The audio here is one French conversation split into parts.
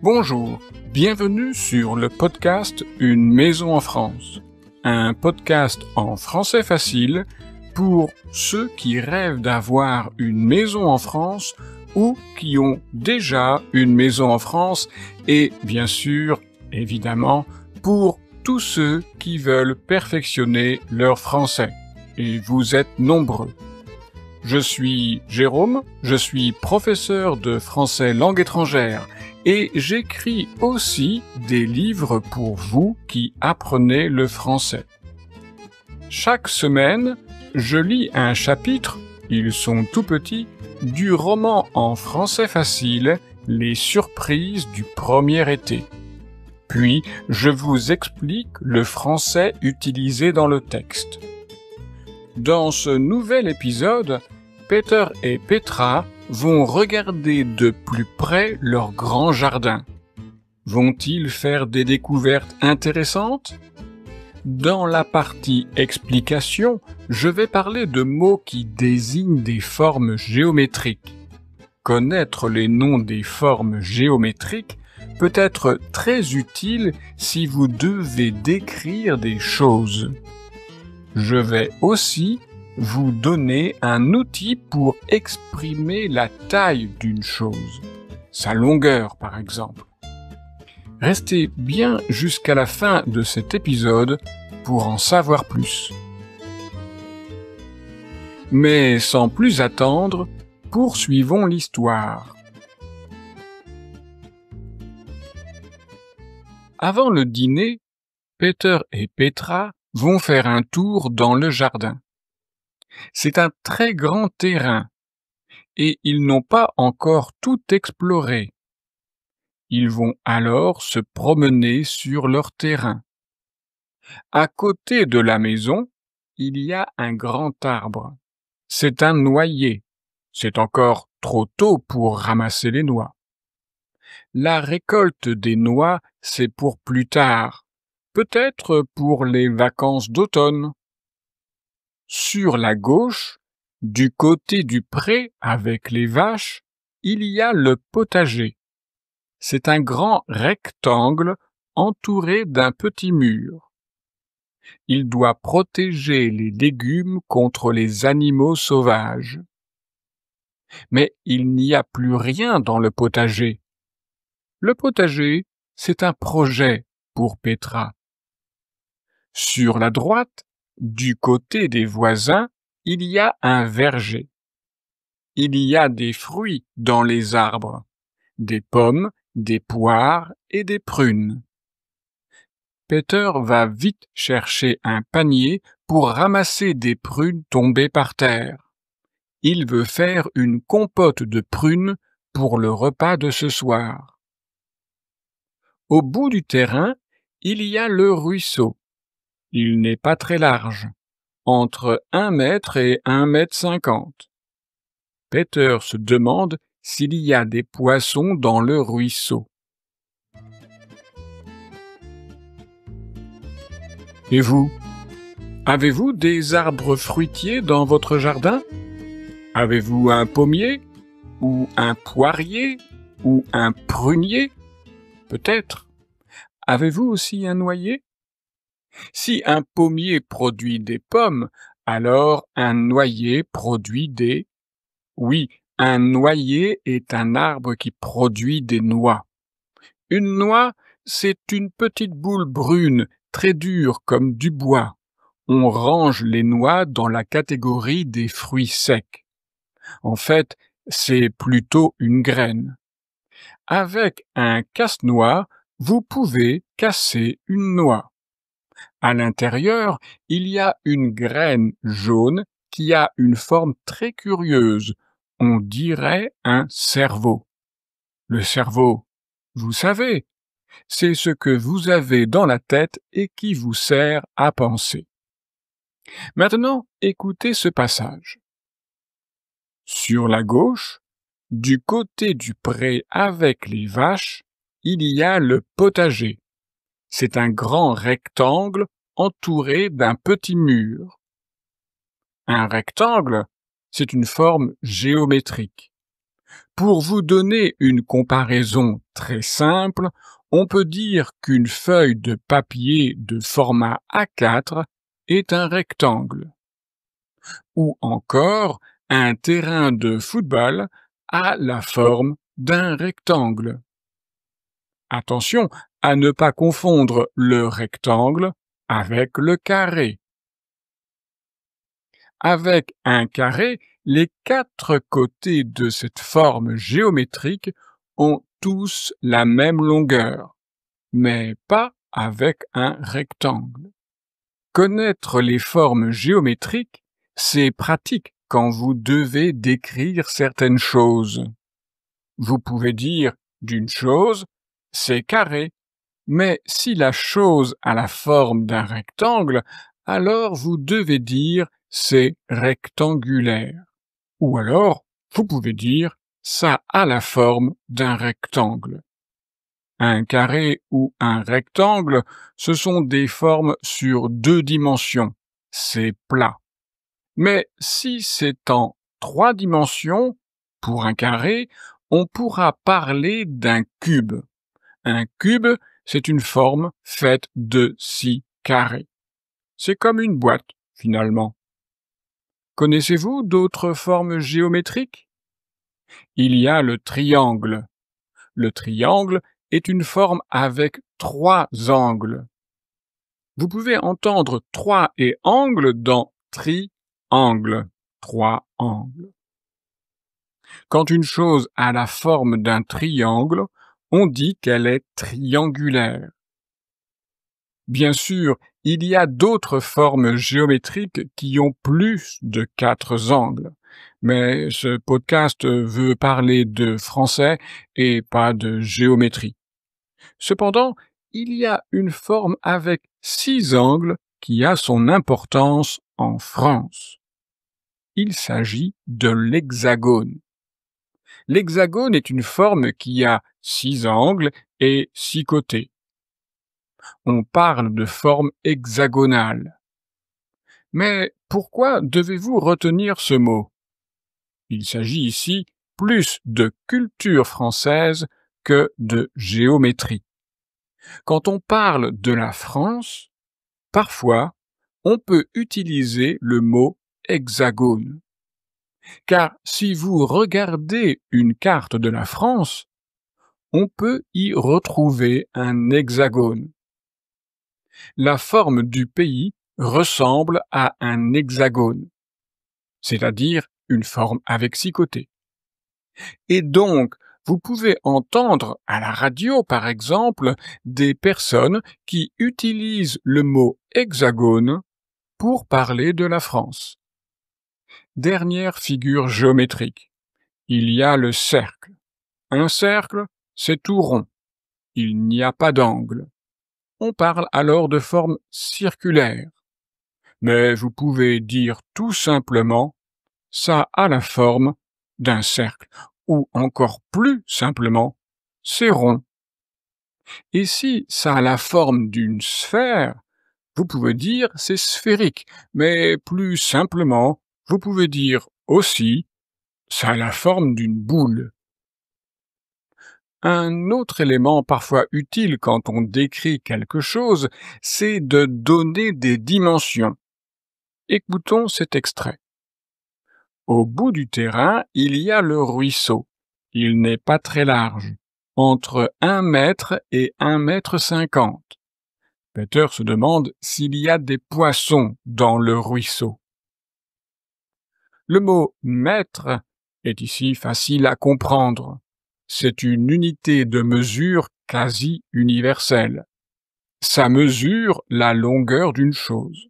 Bonjour, bienvenue sur le podcast Une maison en France, un podcast en français facile pour ceux qui rêvent d'avoir une maison en France ou qui ont déjà une maison en France et bien sûr, évidemment, pour tous ceux qui veulent perfectionner leur français. Et vous êtes nombreux. Je suis Jérôme, je suis professeur de français langue étrangère et j'écris aussi des livres pour vous qui apprenez le français. Chaque semaine, je lis un chapitre, ils sont tout petits, du roman en français facile « Les surprises du premier été ». Puis, je vous explique le français utilisé dans le texte. Dans ce nouvel épisode, Peter et Petra vont regarder de plus près leur grand jardin. Vont-ils faire des découvertes intéressantes? Dans la partie explication, je vais parler de mots qui désignent des formes géométriques. Connaître les noms des formes géométriques peut être très utile si vous devez décrire des choses. Je vais aussi vous donner un outil pour exprimer la taille d'une chose, sa longueur par exemple. Restez bien jusqu'à la fin de cet épisode pour en savoir plus. Mais sans plus attendre, poursuivons l'histoire. Avant le dîner, Peter et Petra vont faire un tour dans le jardin. C'est un très grand terrain, et ils n'ont pas encore tout exploré. Ils vont alors se promener sur leur terrain. À côté de la maison, il y a un grand arbre. C'est un noyer. C'est encore trop tôt pour ramasser les noix. La récolte des noix, c'est pour plus tard, peut-être pour les vacances d'automne. Sur la gauche, du côté du pré avec les vaches, il y a le potager. C'est un grand rectangle entouré d'un petit mur. Il doit protéger les légumes contre les animaux sauvages. Mais il n'y a plus rien dans le potager. Le potager, c'est un projet pour Petra. Sur la droite, du côté des voisins, il y a un verger. Il y a des fruits dans les arbres, des pommes, des poires et des prunes. Peter va vite chercher un panier pour ramasser des prunes tombées par terre. Il veut faire une compote de prunes pour le repas de ce soir. Au bout du terrain, il y a le ruisseau. Il n'est pas très large, entre 1 mètre et 1,50 m. Peter se demande s'il y a des poissons dans le ruisseau. Et vous? Avez-vous des arbres fruitiers dans votre jardin? Avez-vous un pommier? Ou un poirier? Ou un prunier? Peut-être. Avez-vous aussi un noyer? Si un pommier produit des pommes, alors un noyer produit des... Oui, un noyer est un arbre qui produit des noix. Une noix, c'est une petite boule brune, très dure comme du bois. On range les noix dans la catégorie des fruits secs. En fait, c'est plutôt une graine. Avec un casse-noix, vous pouvez casser une noix. À l'intérieur, il y a une graine jaune qui a une forme très curieuse. On dirait un cerveau. Le cerveau, vous savez, c'est ce que vous avez dans la tête et qui vous sert à penser. Maintenant, écoutez ce passage. Sur la gauche, du côté du pré avec les vaches, il y a le potager. C'est un grand rectangle entouré d'un petit mur. Un rectangle, c'est une forme géométrique. Pour vous donner une comparaison très simple, on peut dire qu'une feuille de papier de format A4 est un rectangle. Ou encore, un terrain de football a la forme d'un rectangle. Attention à ne pas confondre le rectangle avec le carré. Avec un carré, les quatre côtés de cette forme géométrique ont tous la même longueur, mais pas avec un rectangle. Connaître les formes géométriques, c'est pratique quand vous devez décrire certaines choses. Vous pouvez dire d'une chose, c'est carré, mais si la chose a la forme d'un rectangle, alors vous devez dire c'est rectangulaire. Ou alors, vous pouvez dire ça a la forme d'un rectangle. Un carré ou un rectangle, ce sont des formes sur 2 dimensions. C'est plat. Mais si c'est en 3 dimensions, pour un carré, on pourra parler d'un cube. Un cube, c'est une forme faite de 6 carrés. C'est comme une boîte, finalement. Connaissez-vous d'autres formes géométriques? Il y a le triangle. Le triangle est une forme avec 3 angles. Vous pouvez entendre 3 et angle dans triangle. 3 angles. Quand une chose a la forme d'un triangle, on dit qu'elle est triangulaire. Bien sûr, il y a d'autres formes géométriques qui ont plus de 4 angles, mais ce podcast veut parler de français et pas de géométrie. Cependant, il y a une forme avec 6 angles qui a son importance en France. Il s'agit de l'hexagone. L'hexagone est une forme qui a 6 angles et 6 côtés. On parle de forme hexagonale. Mais pourquoi devez-vous retenir ce mot? Il s'agit ici plus de culture française que de géométrie. Quand on parle de la France, parfois, on peut utiliser le mot hexagone. Car si vous regardez une carte de la France, on peut y retrouver un hexagone. La forme du pays ressemble à un hexagone, c'est-à-dire une forme avec 6 côtés. Et donc, vous pouvez entendre à la radio, par exemple, des personnes qui utilisent le mot hexagone pour parler de la France. Dernière figure géométrique. Il y a le cercle. Un cercle, c'est tout rond. Il n'y a pas d'angle. On parle alors de forme circulaire. Mais vous pouvez dire tout simplement ça a la forme d'un cercle, ou encore plus simplement, c'est rond. Et si ça a la forme d'une sphère, vous pouvez dire c'est sphérique, mais plus simplement, vous pouvez dire aussi ça a la forme d'une boule. Un autre élément parfois utile quand on décrit quelque chose, c'est de donner des dimensions. Écoutons cet extrait. Au bout du terrain, il y a le ruisseau. Il n'est pas très large, entre 1 mètre et 1,50 m. Peter se demande s'il y a des poissons dans le ruisseau. Le mot mètre est ici facile à comprendre. C'est une unité de mesure quasi universelle. Ça mesure la longueur d'une chose.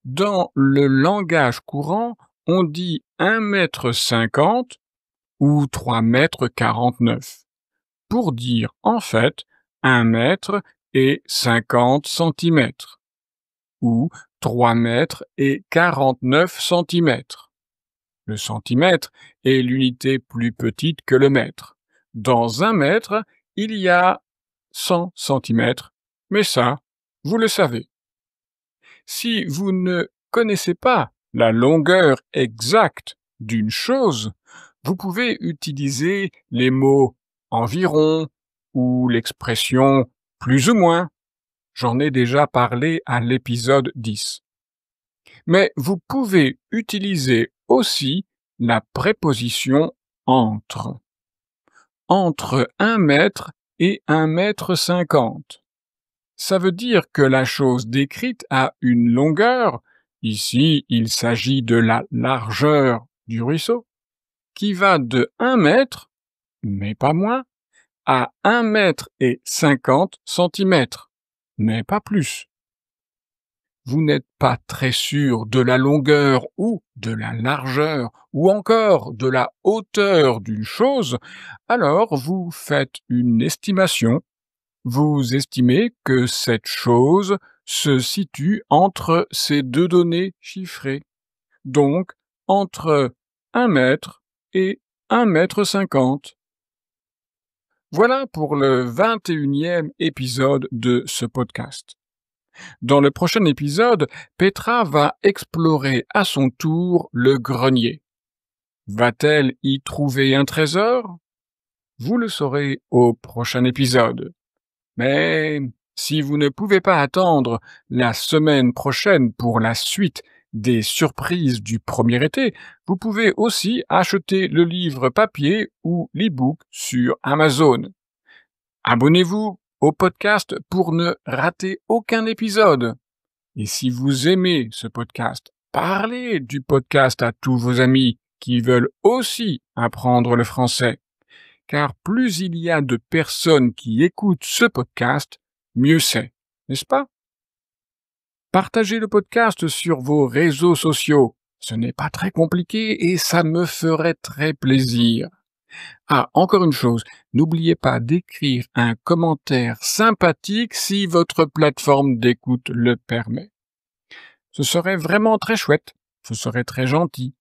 Dans le langage courant, on dit 1,50 m ou 3,49 m pour dire en fait 1 mètre et 50 cm ou 3 mètres et 49 cm. Le centimètre est l'unité plus petite que le mètre. Dans 1 mètre, il y a 100 cm, mais ça, vous le savez. Si vous ne connaissez pas la longueur exacte d'une chose, vous pouvez utiliser les mots environ ou l'expression plus ou moins. J'en ai déjà parlé à l'épisode 10. Mais vous pouvez utiliser aussi la préposition entre. Entre 1 mètre et 1,50 m. Ça veut dire que la chose décrite a une longueur, ici il s'agit de la largeur du ruisseau, qui va de 1 mètre, mais pas moins, à 1,50 m, mais pas plus. Vous n'êtes pas très sûr de la longueur ou de la largeur ou encore de la hauteur d'une chose, alors vous faites une estimation. Vous estimez que cette chose se situe entre ces deux données chiffrées, donc entre 1 mètre et 1,50 m. Voilà pour le 21e épisode de ce podcast. Dans le prochain épisode, Petra va explorer à son tour le grenier. Va-t-elle y trouver un trésor? Vous le saurez au prochain épisode. Mais si vous ne pouvez pas attendre la semaine prochaine pour la suite des surprises du premier été, vous pouvez aussi acheter le livre papier ou l'e-book sur Amazon. Abonnez-vous au podcast pour ne rater aucun épisode. Et si vous aimez ce podcast, parlez du podcast à tous vos amis qui veulent aussi apprendre le français. Car plus il y a de personnes qui écoutent ce podcast, mieux c'est, n'est-ce pas? Partagez le podcast sur vos réseaux sociaux. Ce n'est pas très compliqué et ça me ferait très plaisir. Ah, encore une chose, n'oubliez pas d'écrire un commentaire sympathique si votre plateforme d'écoute le permet. Ce serait vraiment très chouette, ce serait très gentil.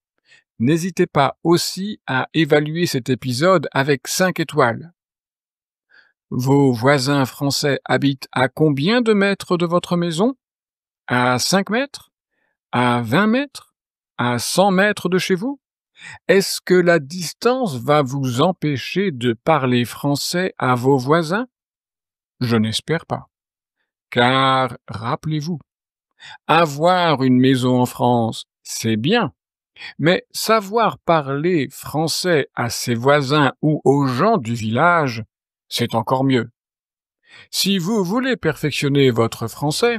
N'hésitez pas aussi à évaluer cet épisode avec 5 étoiles. Vos voisins français habitent à combien de mètres de votre maison? À 5 mètres? À 20 mètres? À 100 mètres de chez vous? Est-ce que la distance va vous empêcher de parler français à vos voisins? Je n'espère pas. Car, rappelez-vous, avoir une maison en France, c'est bien. Mais savoir parler français à ses voisins ou aux gens du village, c'est encore mieux. Si vous voulez perfectionner votre français,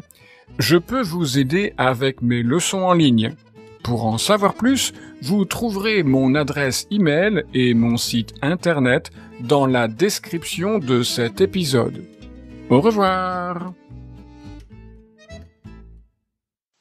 je peux vous aider avec mes leçons en ligne. Pour en savoir plus, vous trouverez mon adresse e-mail et mon site internet dans la description de cet épisode. Au revoir!